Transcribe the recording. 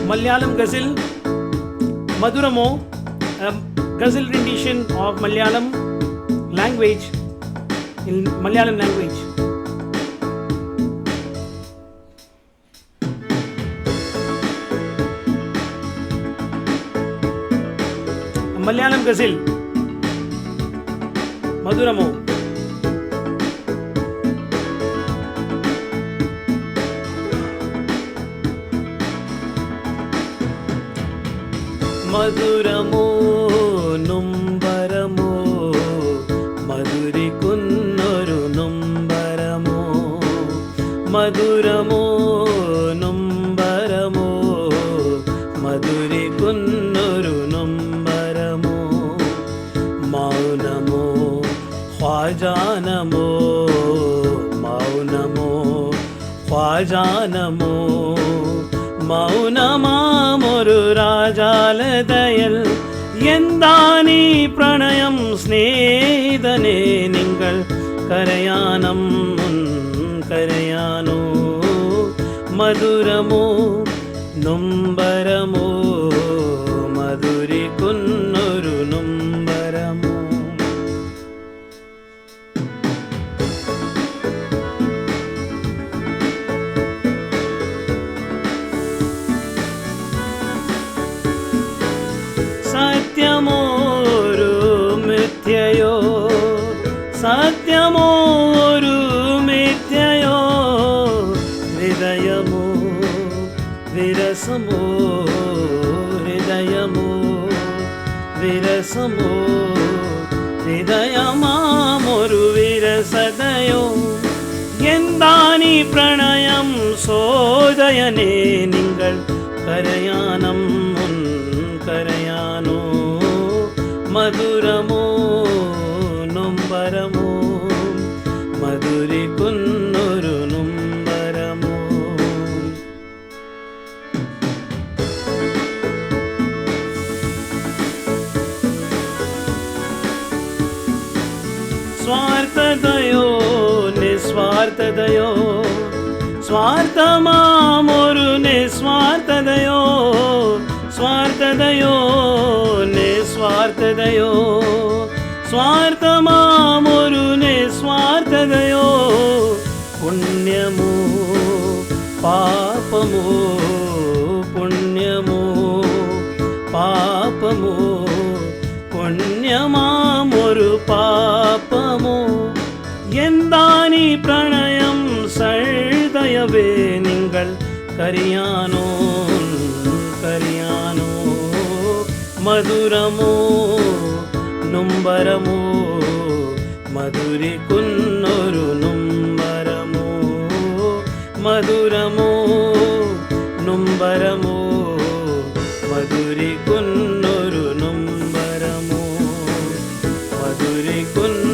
Malayalam Ghazal Madhuramo, a ghazal rendition of Malayalam language in Malayalam language. Malayalam Ghazal Madhuramo. మధురమో నుంబరమో మధురి కున్నొరు నుంబరమో మధురమో నుంబరమో మధురి కున్నొరు నుంబరమో మౌనమో ఖ్వాజానమో మౌనమో ఖ్వాజానమോ മൗനമാമൊരു രാജാലതയൽ എന്താനീ പ്രണയം സ്നേഹിതനെ നിങ്ങൾ കരയാനം കരയാനോ മധുരമോ നൊമ്പരമോ മധുരിക്കുന്നൊരു നൊമ്പരമോ. സത്യമോരു മിഥ്യയോ സത്യമോരു മിഥ്യയോ ഹൃദയമോ വിരസമോ ഹൃദയമോ വിരസമോ ഹൃദയമാമൊരു വിരസതയോ എന്താണീ പ്രണയം സോദയനേ നിങ്ങൾ കരയാനം കരയാനോ മധുരമോ നൊമ്പരമോ മധുരിക്കുന്നൊരു നൊമ്പരമോ. സ്വാർത്ഥതയോ നിസ്വാർത്ഥതയോ സ്വാർത്ഥമാമൊരു നിസ്വാർത്ഥതയോ സ്വാർത്ഥതയോ നിസ്വാർത്ഥതയോ സ്വാർത്ഥമാമൊരു നിസ്വാർത്ഥതയോ പുണ്യമോ പാപമോ പുണ്യമോ പാപമോ പുണ്യമാമൊരു പാപമോ എന്താണീ പ്രണയം സഹൃദയവേ നിങ്ങൾ കരയാനോ കരയാനോ മധുരമോ നൊമ്പരമോ മധുരിക്കുന്നൊരു നൊമ്പരമോ മധുരമോ നൊമ്പരമോ മധുരിക്കുന്നൊരു നൊമ്പരമോ മധുരിക്കുന്ന